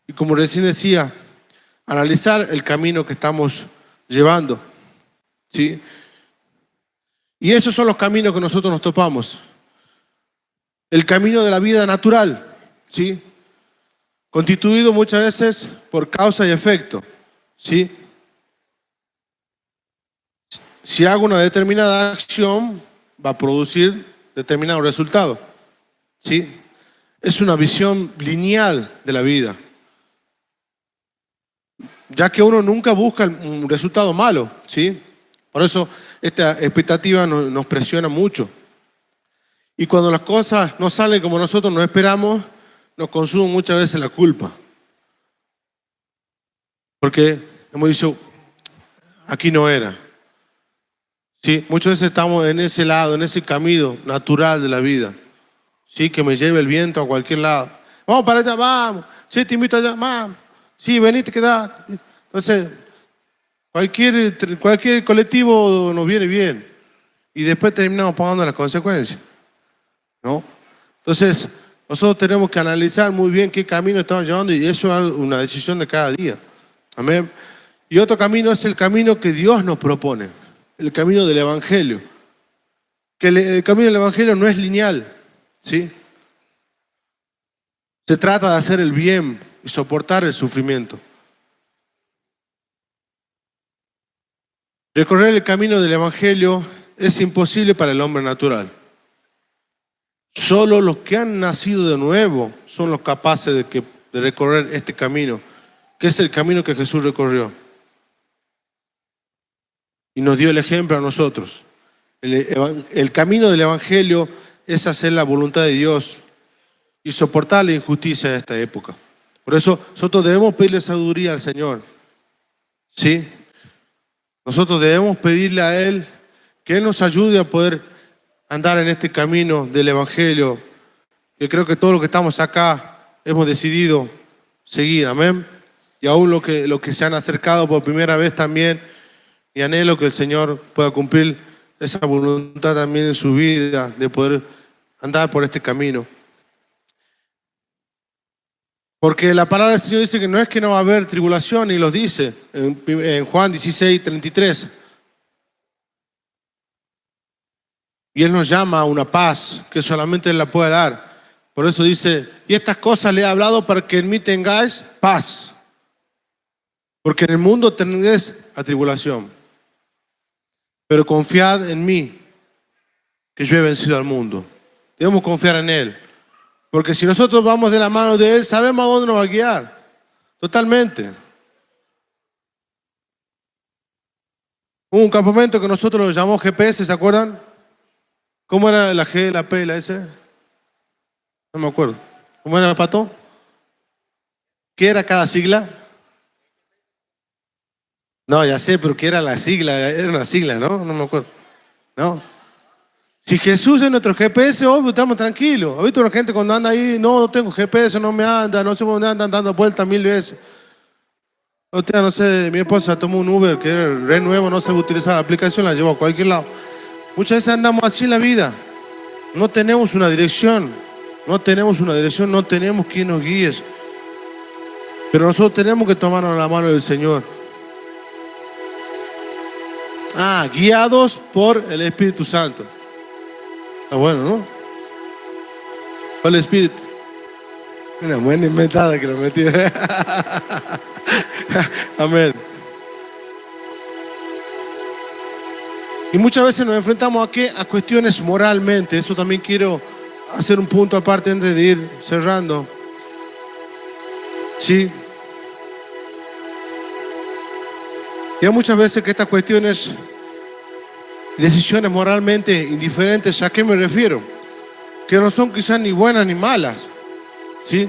A: y como recién decía, analizar el camino que estamos llevando. ¿Sí? Y esos son los caminos que nosotros nos topamos. El camino de la vida natural, ¿sí? Constituido muchas veces por causa y efecto, ¿sí? Si hago una determinada acción, va a producir determinado resultado, ¿sí? Es una visión lineal de la vida, ya que uno nunca busca un resultado malo, ¿sí? Por eso esta expectativa nos presiona mucho. Y cuando las cosas no salen como nosotros nos esperamos, nos consume muchas veces la culpa. Porque hemos dicho, aquí no era. ¿Sí? Muchas veces estamos en ese lado, en ese camino natural de la vida. ¿Sí? Que me lleve el viento a cualquier lado. Vamos para allá, vamos. Sí, te invito allá, vamos. Sí, venite, quedá. Entonces, cualquier colectivo nos viene bien. Y después terminamos pagando las consecuencias, ¿no? Entonces, nosotros tenemos que analizar muy bien qué camino estamos llevando y eso es una decisión de cada día. Amén. Y otro camino es el camino que Dios nos propone, el camino del Evangelio. Que el camino del Evangelio no es lineal, ¿sí? Se trata de hacer el bien y soportar el sufrimiento. Recorrer el camino del Evangelio es imposible para el hombre natural. Solo los que han nacido de nuevo son los capaces de recorrer este camino, que es el camino que Jesús recorrió. Y nos dio el ejemplo a nosotros. El camino del Evangelio es hacer la voluntad de Dios y soportar la injusticia de esta época. Por eso nosotros debemos pedirle sabiduría al Señor. ¿Sí? Nosotros debemos pedirle a Él que Él nos ayude a poder andar en este camino del Evangelio. Yo creo que todos los que estamos acá hemos decidido seguir, amén. Y aún los que se han acercado por primera vez también, y anhelo que el Señor pueda cumplir esa voluntad también en su vida, de poder andar por este camino. Porque la palabra del Señor dice que no es que no va a haber tribulación, y lo dice en Juan 16:33. Y Él nos llama a una paz que solamente Él la puede dar. Por eso dice, y estas cosas le he hablado para que en mí tengáis paz. Porque en el mundo tendréis atribulación. Pero confiad en mí, que yo he vencido al mundo. Debemos confiar en Él. Porque si nosotros vamos de la mano de Él, sabemos a dónde nos va a guiar. Totalmente. Hubo un campamento que nosotros lo llamamos GPS, ¿se acuerdan? ¿Cómo era la G, la P y la S? No me acuerdo. ¿Cómo era el pato? ¿Qué era cada sigla? No, ya sé, pero ¿qué era la sigla? Era una sigla, ¿no? No me acuerdo. No. Si Jesús es nuestro GPS, obvio, estamos tranquilos. ¿Has visto la gente cuando anda ahí? No tengo GPS, no me anda, no sé dónde andan dando vueltas 1000 veces. No sé, mi esposa tomó un Uber que era re nuevo, no sabe utilizar la aplicación, la llevó a cualquier lado. Muchas veces andamos así en la vida. No tenemos una dirección. No tenemos quien nos guíe. Pero nosotros tenemos que tomarnos la mano del Señor. Guiados por el Espíritu Santo. Está bueno, ¿no? Por el Espíritu. Una buena inventada que lo metí. Amén. Y muchas veces nos enfrentamos a cuestiones moralmente. Eso también quiero hacer un punto aparte antes de ir cerrando. Sí. Y hay muchas veces que estas cuestiones, decisiones moralmente indiferentes, ¿a qué me refiero? Que no son quizás ni buenas ni malas, ¿sí?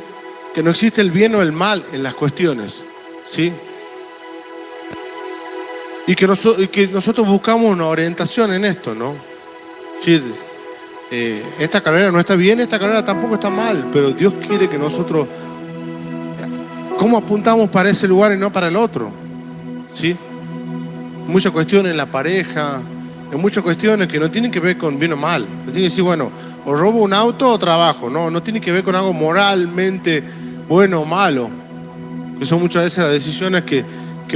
A: Que no existe el bien o el mal en las cuestiones, ¿sí? Y que nosotros buscamos una orientación en esto, ¿no? Sí, esta carrera no está bien, esta carrera tampoco está mal, pero Dios quiere que nosotros, ¿cómo apuntamos para ese lugar y no para el otro? ¿Sí? Muchas cuestiones en la pareja, en muchas cuestiones que no tienen que ver con bien o mal. No tienen que decir, bueno, o robo un auto o trabajo. No tiene que ver con algo moralmente bueno o malo. Que son muchas veces las decisiones que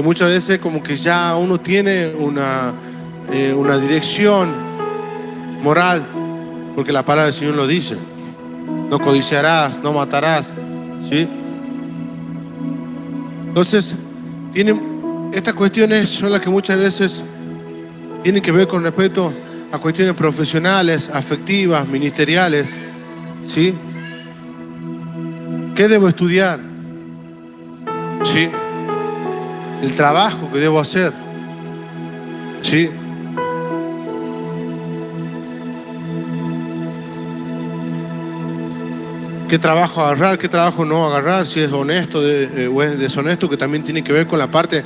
A: muchas veces como que ya uno tiene una dirección moral, porque la palabra del Señor lo dice. No codiciarás, no matarás, ¿sí? Entonces, estas cuestiones son las que muchas veces tienen que ver con respecto a cuestiones profesionales, afectivas, ministeriales, ¿sí? ¿Qué debo estudiar? ¿Sí? El trabajo que debo hacer, ¿sí? ¿Qué trabajo agarrar? ¿Qué trabajo no agarrar? Si es honesto o es deshonesto, que también tiene que ver con la parte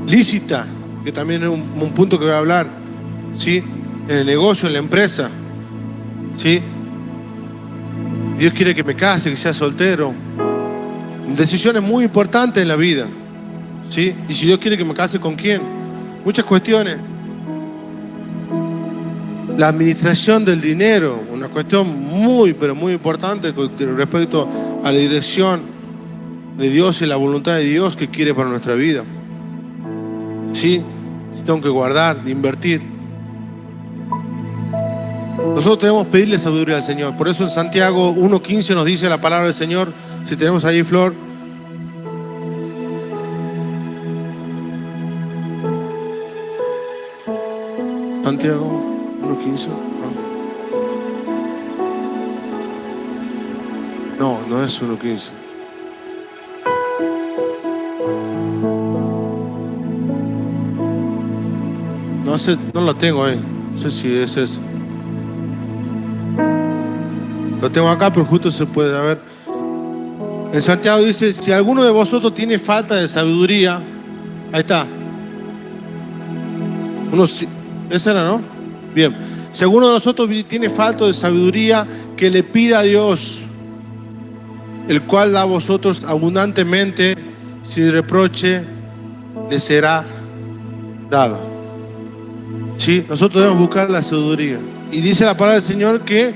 A: lícita, que también es un punto que voy a hablar, ¿sí? En el negocio, en la empresa, ¿sí? Dios quiere que me case, que sea soltero. Decisiones muy importantes en la vida, ¿sí? Y si Dios quiere que me case, ¿con quién? Muchas cuestiones. La administración del dinero, una cuestión muy, pero muy importante con respecto a la dirección de Dios y la voluntad de Dios que quiere para nuestra vida. Sí, si tengo que guardar, invertir. Nosotros debemos pedirle sabiduría al Señor. Por eso en Santiago 1:15 nos dice la palabra del Señor. Si tenemos ahí, Flor. Santiago 1:15. No es 1:15. No sé, no lo tengo ahí. No sé si es eso. Lo tengo acá, pero justo se puede ver. En Santiago dice, si alguno de vosotros tiene falta de sabiduría, ahí está. Esa era, ¿no? Bien. Si alguno de nosotros tiene falta de sabiduría, que le pida a Dios, el cual da a vosotros abundantemente, sin reproche, le será dado. ¿Sí? Nosotros debemos buscar la sabiduría. Y dice la palabra del Señor que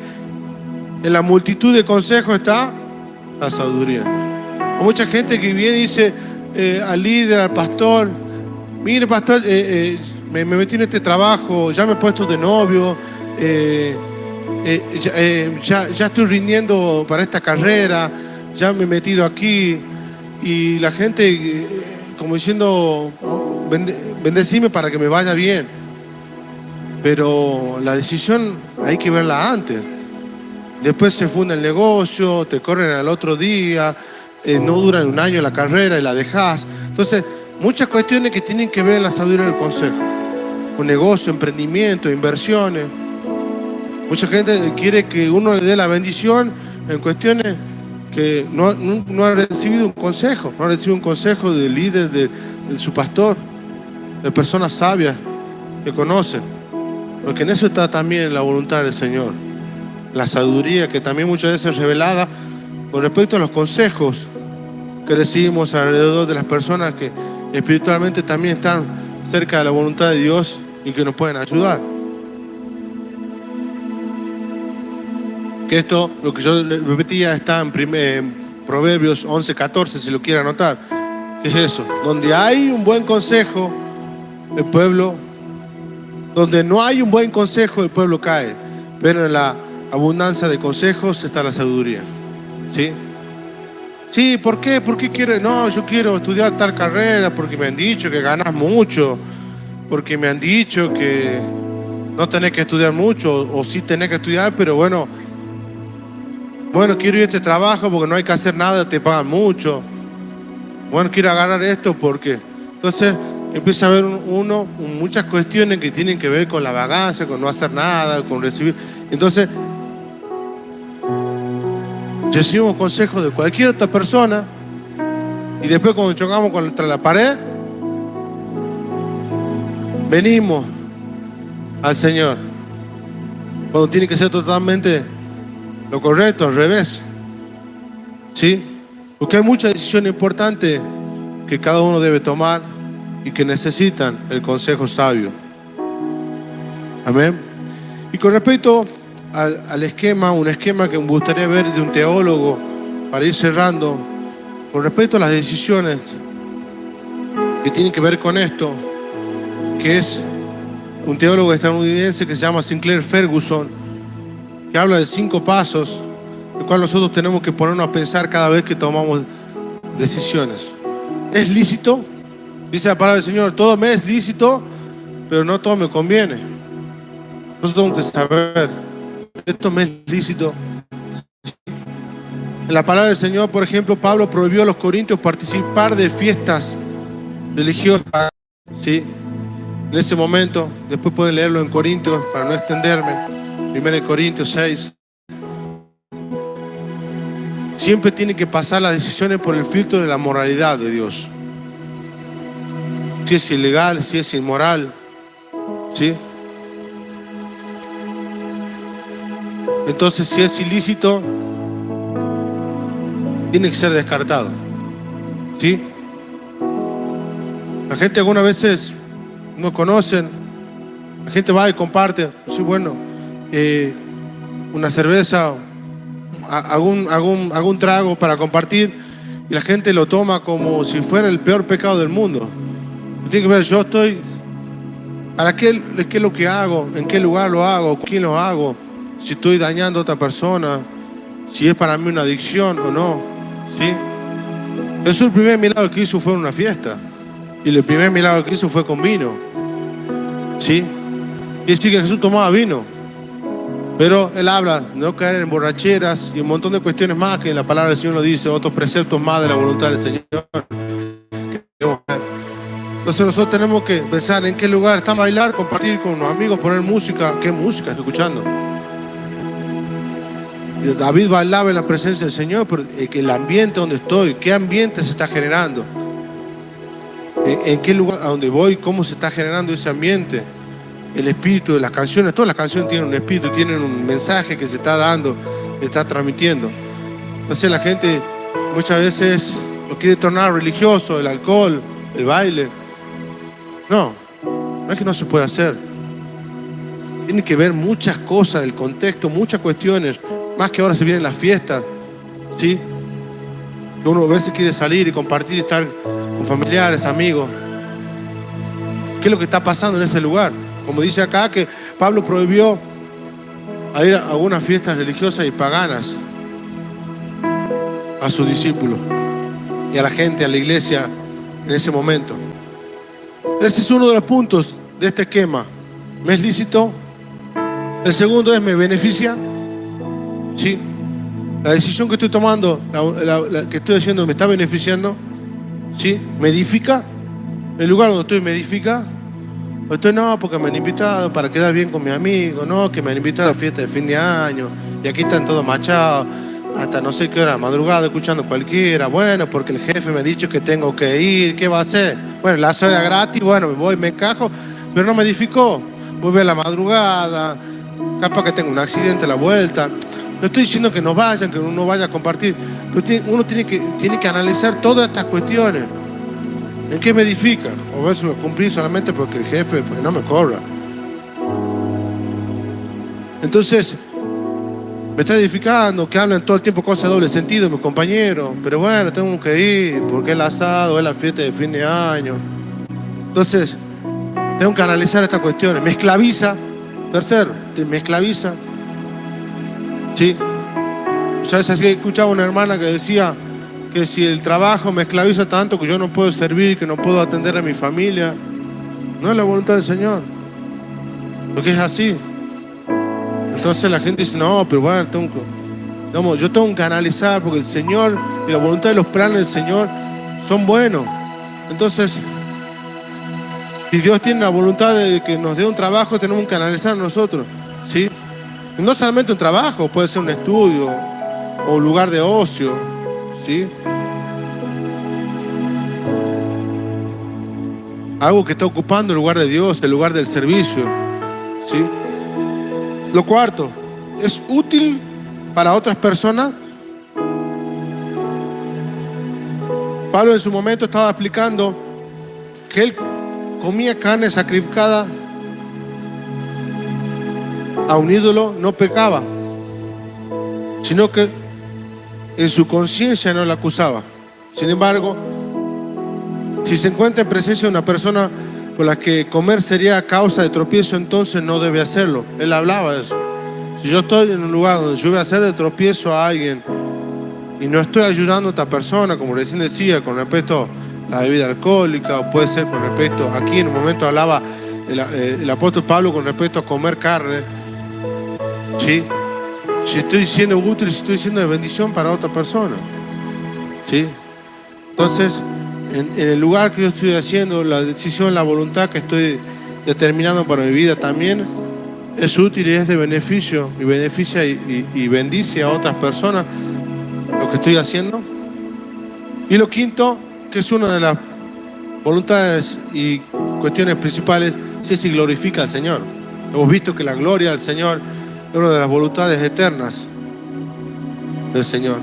A: en la multitud de consejos está la sabiduría. Hay mucha gente que viene y dice al líder, al pastor, mire pastor, me metí en este trabajo, ya me he puesto de novio, ya estoy rindiendo para esta carrera, ya me he metido aquí, y la gente como diciendo, bendecime para que me vaya bien. Pero la decisión hay que verla antes. Después se funda el negocio, te corren al otro día, no dura un año la carrera y la dejas. Entonces, muchas cuestiones que tienen que ver en la sabiduría del consejo. Un negocio, emprendimiento, inversiones. Mucha gente quiere que uno le dé la bendición en cuestiones que no ha recibido un consejo. No ha recibido un consejo del líder, de su pastor, de personas sabias que conocen. Porque en eso está también la voluntad del Señor. La sabiduría que también muchas veces es revelada con respecto a los consejos que recibimos alrededor de las personas que espiritualmente también están cerca de la voluntad de Dios y que nos pueden ayudar. Que esto, lo que yo repetía, está en Proverbios 11:14, si lo quiere anotar. ¿Qué es eso? Donde hay un buen consejo, el pueblo, donde no hay un buen consejo, el pueblo cae. Pero en la abundancia de consejos está la sabiduría. ¿Sí? Sí, ¿por qué? ¿Por qué quiero? No, yo quiero estudiar tal carrera porque me han dicho que ganas mucho, porque me han dicho que no tenés que estudiar mucho, o sí tenés que estudiar, pero bueno, quiero ir a este trabajo porque no hay que hacer nada, te pagan mucho. Bueno, quiero agarrar esto porque... Entonces empieza a haber muchas cuestiones que tienen que ver con la vagancia, con no hacer nada, con recibir. Entonces, recibimos consejos de cualquier otra persona y después cuando chocamos contra la pared, venimos al Señor. Cuando tiene que ser totalmente lo correcto, al revés. ¿Sí? Porque hay muchas decisiones importantes que cada uno debe tomar y que necesitan el consejo sabio. Amén. Y con respecto al esquema, un esquema que me gustaría ver de un teólogo para ir cerrando, con respecto a las decisiones que tienen que ver con esto, que es un teólogo estadounidense que se llama Sinclair Ferguson, que habla de 5 pasos, el cual nosotros tenemos que ponernos a pensar cada vez que tomamos decisiones. ¿Es lícito? Dice la palabra del Señor, todo me es lícito, pero no todo me conviene. Nosotros tenemos que saber, esto me es lícito. En la palabra del Señor, por ejemplo, Pablo prohibió a los corintios participar de fiestas religiosas, ¿sí? En ese momento, después pueden leerlo en Corintios para no extenderme, 1 Corintios 6. Siempre tienen que pasar las decisiones por el filtro de la moralidad de Dios. Si es ilegal, si es inmoral, ¿sí? Entonces, si es ilícito, tiene que ser descartado, ¿sí? La gente algunas veces no conocen, la gente va y comparte, sí, bueno, una cerveza, algún trago para compartir, y la gente lo toma como si fuera el peor pecado del mundo. Tiene que ver, yo estoy, ¿para qué es lo que hago? ¿En qué lugar lo hago? ¿Con quién lo hago? Si estoy dañando a otra persona, si es para mí una adicción o no, ¿sí? Jesús el primer milagro que hizo fue en una fiesta, y el primer milagro que hizo fue con vino, ¿sí? Y es decir que Jesús tomaba vino, pero Él habla de no caer en borracheras y un montón de cuestiones más que en la palabra del Señor lo dice, otros preceptos más de la voluntad del Señor. Entonces nosotros tenemos que pensar en qué lugar está, bailar, compartir con los amigos, poner música. ¿Qué música estoy escuchando? David bailaba en la presencia del Señor, pero el ambiente donde estoy, ¿qué ambiente se está generando? ¿En qué lugar a donde voy? ¿Cómo se está generando ese ambiente? El espíritu de las canciones, todas las canciones tienen un espíritu, tienen un mensaje que se está dando, se está transmitiendo. Entonces la gente muchas veces lo quiere tornar religioso, el alcohol, el baile. No es que no se puede hacer. Tiene que ver muchas cosas, el contexto, muchas cuestiones. Más que ahora se vienen las fiestas, ¿sí? Uno a veces quiere salir y compartir y estar con familiares, amigos. ¿Qué es lo que está pasando en ese lugar? Como dice acá que Pablo prohibió a ir a algunas fiestas religiosas y paganas a sus discípulos y a la gente, a la iglesia en ese momento. Ese es uno de los puntos de este esquema. ¿Me es lícito? El segundo es, ¿me beneficia? Sí. La decisión que estoy tomando, la que estoy haciendo, ¿me está beneficiando? ¿Sí? ¿Me edifica? ¿El lugar donde estoy me edifica? O estoy, no, porque me han invitado para quedar bien con mis amigos, no, que me han invitado a la fiesta de fin de año, y aquí están todos machados, hasta no sé qué hora, madrugada, escuchando cualquiera. Bueno, porque el jefe me ha dicho que tengo que ir, ¿qué va a hacer? Bueno, la soda gratis, bueno, me voy, me encajo, pero no me edificó. Voy a la madrugada, capaz que tengo un accidente a la vuelta. No estoy diciendo que no vayan, que uno vaya a compartir. Uno tiene que analizar todas estas cuestiones. ¿En qué me edifica? O a veces me cumplí solamente porque el jefe pues, no me cobra. Entonces, me está edificando, que hablan todo el tiempo cosas de doble sentido, mis compañeros. Pero bueno, tengo que ir porque es el asado, es la fiesta de fin de año. Entonces, Tengo que analizar estas cuestiones. Me esclaviza. Tercero, me esclaviza. ¿Sí? Muchas veces he escuchado a una hermana que decía que si el trabajo me esclaviza tanto que yo no puedo servir, que no puedo atender a mi familia, no es la voluntad del Señor. Porque es así. Entonces la gente dice, no, pero bueno, yo tengo que analizar porque el Señor y la voluntad de los planes del Señor son buenos. Entonces, si Dios tiene la voluntad de que nos dé un trabajo, tenemos que analizar nosotros, ¿sí? Y no solamente un trabajo, puede ser un estudio o un lugar de ocio, ¿sí? Algo que está ocupando el lugar de Dios, el lugar del servicio, ¿sí? Lo cuarto, ¿es útil para otras personas? Pablo en su momento estaba explicando que él comía carne sacrificada a un ídolo, no pecaba, sino que en su conciencia no la acusaba. Sin embargo, si se encuentra en presencia de una persona por la que comer sería causa de tropiezo, entonces no debe hacerlo. Él hablaba de eso. Si yo estoy en un lugar donde yo voy a hacer de tropiezo a alguien y no estoy ayudando a esta persona, como recién decía, con respecto a la bebida alcohólica, o puede ser con respecto, aquí en un momento hablaba el apóstol Pablo con respecto a comer carne, ¿sí? Si estoy siendo útil, si estoy siendo de bendición para otra persona, ¿sí? Entonces, en el lugar que yo estoy haciendo, la decisión, la voluntad que estoy determinando para mi vida también es útil y es de beneficio, y beneficia y bendice a otras personas lo que estoy haciendo. Y lo quinto, que es una de las voluntades y cuestiones principales, es si glorifica al Señor. Hemos visto que la gloria al Señor es una de las voluntades eternas del Señor.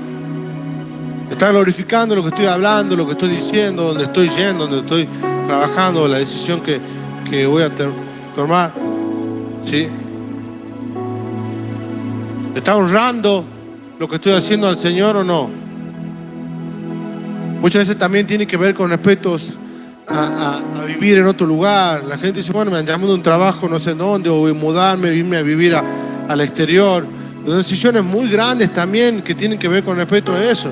A: Está glorificando lo que estoy hablando, lo que estoy diciendo, donde estoy yendo, donde estoy trabajando, la decisión que voy a tomar, ¿sí? ¿Está honrando lo que estoy haciendo al Señor o no? Muchas veces también tiene que ver con respecto a vivir en otro lugar. La gente dice, bueno, me han llamado a un trabajo no sé dónde, o voy a mudarme, irme a vivir al exterior. Son decisiones muy grandes también que tienen que ver con respecto a eso.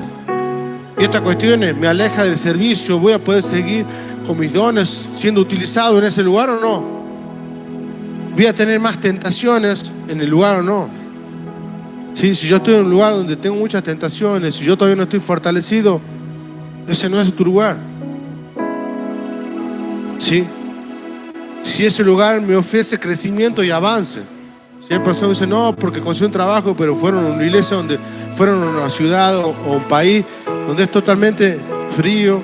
A: Y estas cuestiones me aleja del servicio. ¿Voy a poder seguir con mis dones siendo utilizado en ese lugar o no? ¿Voy a tener más tentaciones en el lugar o no? ¿Sí? Si yo estoy en un lugar donde tengo muchas tentaciones, si yo todavía no estoy fortalecido, ese no es tu lugar, ¿sí? Si ese lugar me ofrece crecimiento y avance. Si hay personas que dicen, no, porque consigo un trabajo, pero fueron a una iglesia, fueron a una ciudad o un país donde es totalmente frío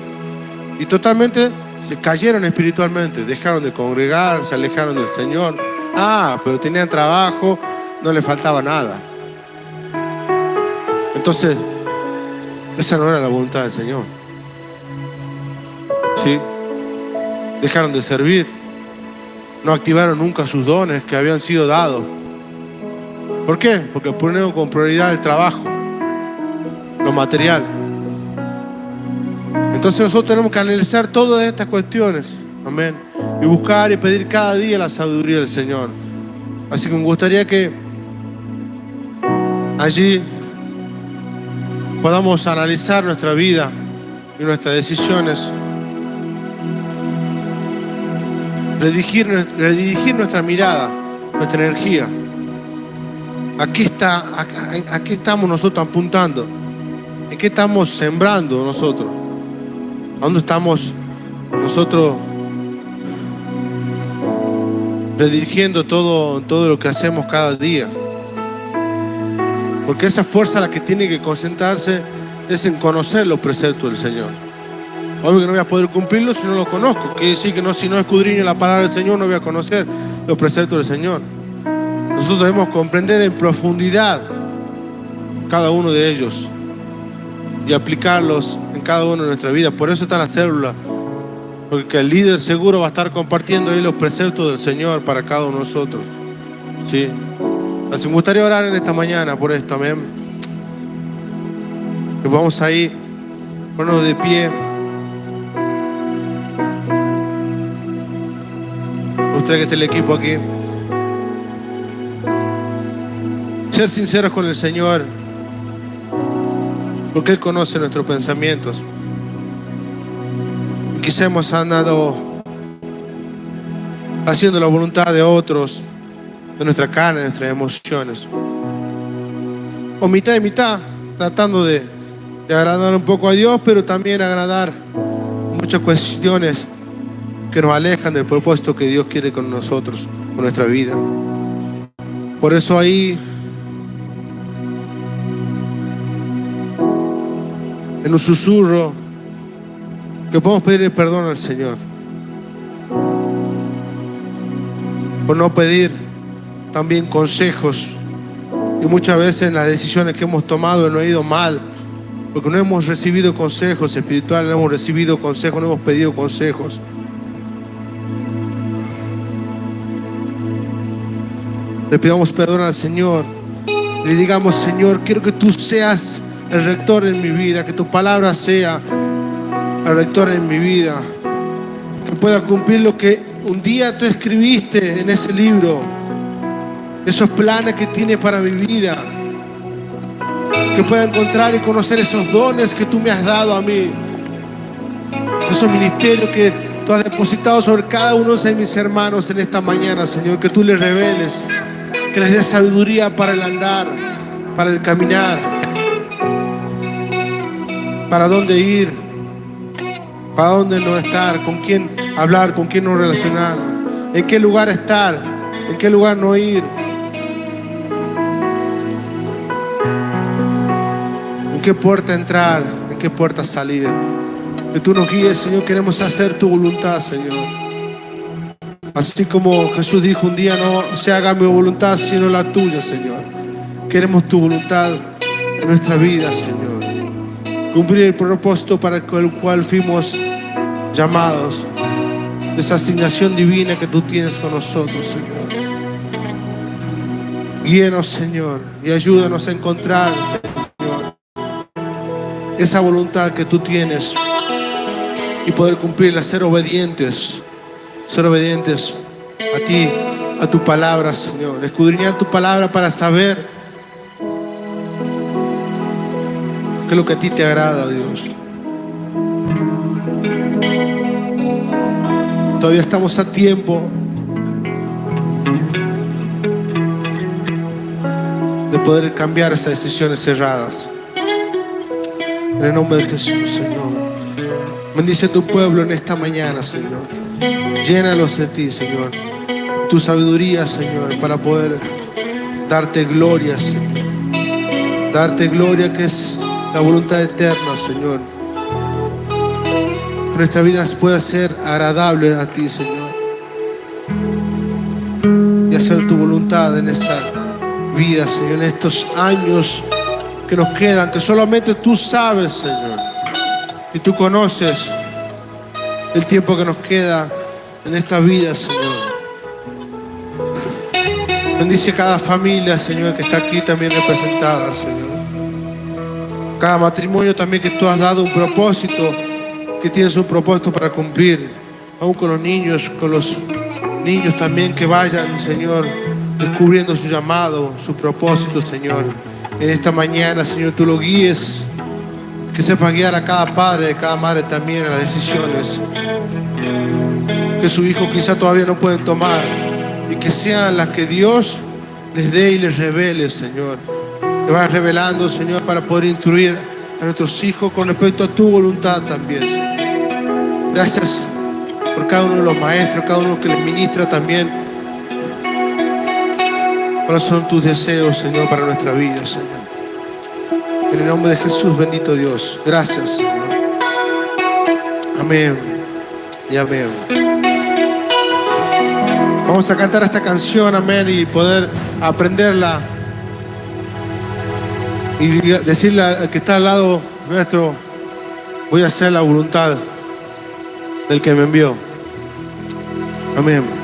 A: y totalmente se cayeron espiritualmente, dejaron de congregar, se alejaron del Señor. Pero tenían trabajo, no les faltaba nada. Entonces, esa no era la voluntad del Señor, ¿sí? Dejaron de servir, no activaron nunca sus dones que habían sido dados. ¿Por qué? Porque ponieron con prioridad el trabajo, lo material. Entonces nosotros tenemos que analizar todas estas cuestiones, amén, y buscar y pedir cada día la sabiduría del Señor. Así que me gustaría que allí podamos analizar nuestra vida y nuestras decisiones, redirigir nuestra mirada, nuestra energía. ¿A qué estamos nosotros apuntando? ¿En qué estamos sembrando nosotros? ¿A dónde estamos nosotros redirigiendo todo lo que hacemos cada día? Porque esa fuerza la que tiene que concentrarse es en conocer los preceptos del Señor. Obvio que no voy a poder cumplirlos si no los conozco. Quiere decir que si no escudriño la palabra del Señor, no voy a conocer los preceptos del Señor. Nosotros debemos comprender en profundidad cada uno de ellos y aplicarlos en cada uno de nuestra vida. Por eso está la célula, porque el líder seguro va a estar compartiendo ahí los preceptos del Señor para cada uno de nosotros, ¿sí? Así me gustaría orar en esta mañana por esto, amén. Que vamos ahí, ponernos de pie. Me gustaría que esté el equipo aquí. Ser sinceros con el Señor, porque Él conoce nuestros pensamientos. Quizá hemos andado haciendo la voluntad de otros, de nuestra carne, de nuestras emociones, o mitad y mitad, tratando de agradar un poco a Dios, pero también agradar muchas cuestiones que nos alejan del propósito que Dios quiere con nosotros, con nuestra vida. Por eso ahí, en un susurro, que podemos pedir perdón al Señor por no pedir también consejos, y muchas veces las decisiones que hemos tomado no han ido mal, porque no hemos recibido consejos espirituales, no hemos recibido consejos, no hemos pedido consejos. Le pidamos perdón al Señor, le digamos: Señor, quiero que tú seas el rector en mi vida, que tu palabra sea el rector en mi vida, que pueda cumplir lo que un día tú escribiste en ese libro, esos planes que tienes para mi vida, que pueda encontrar y conocer esos dones que tú me has dado a mí, esos ministerios que tú has depositado sobre cada uno de mis hermanos en esta mañana, Señor, que tú les reveles, que les des sabiduría para el andar, para el caminar, para dónde ir, para dónde no estar, con quién hablar, con quién no relacionar, en qué lugar estar, en qué lugar no ir, en qué puerta entrar, en qué puerta salir. Que tú nos guíes, Señor. Queremos hacer tu voluntad, Señor. Así como Jesús dijo un día: no se haga mi voluntad sino la tuya, Señor. Queremos tu voluntad en nuestra vida, Señor. Cumplir el propósito para el cual fuimos llamados, esa asignación divina que tú tienes con nosotros, Señor. Guíenos, Señor, y ayúdanos a encontrar, Señor, esa voluntad que tú tienes y poder cumplirla, ser obedientes a ti, a tu palabra, Señor. Escudriñar tu palabra para saber qué es lo que a ti te agrada, Dios. Todavía estamos a tiempo de poder cambiar esas decisiones cerradas. En el nombre de Jesús, Señor. Bendice a tu pueblo en esta mañana, Señor. Llénalos de ti, Señor. Tu sabiduría, Señor, para poder darte gloria, Señor. Darte gloria, que es la voluntad eterna, Señor. Que nuestra vida pueda ser agradable a ti, Señor. Y hacer tu voluntad en esta vida, Señor, en estos años que nos quedan, que solamente tú sabes, Señor. Y tú conoces el tiempo que nos queda en esta vida, Señor. Bendice cada familia, Señor, que está aquí también representada, Señor. Cada matrimonio también que tú has dado un propósito, que tienes un propósito para cumplir. Aún con los niños también, que vayan, Señor, descubriendo su llamado, su propósito, Señor. En esta mañana, Señor, tú lo guíes, que sepa guiar a cada padre, a cada madre también a las decisiones que su hijo quizá todavía no pueden tomar, y que sean las que Dios les dé y les revele, Señor. Que vayas revelando, Señor, para poder instruir a nuestros hijos con respecto a tu voluntad también, Señor. Gracias por cada uno de los maestros, cada uno que les ministra también. ¿Cuáles son tus deseos, Señor, para nuestra vida, Señor? En el nombre de Jesús, bendito Dios. Gracias, Señor. Amén y amén. Vamos a cantar esta canción, amén, y poder aprenderla y decirle al que está al lado nuestro: voy a hacer la voluntad del que me envió. Amén.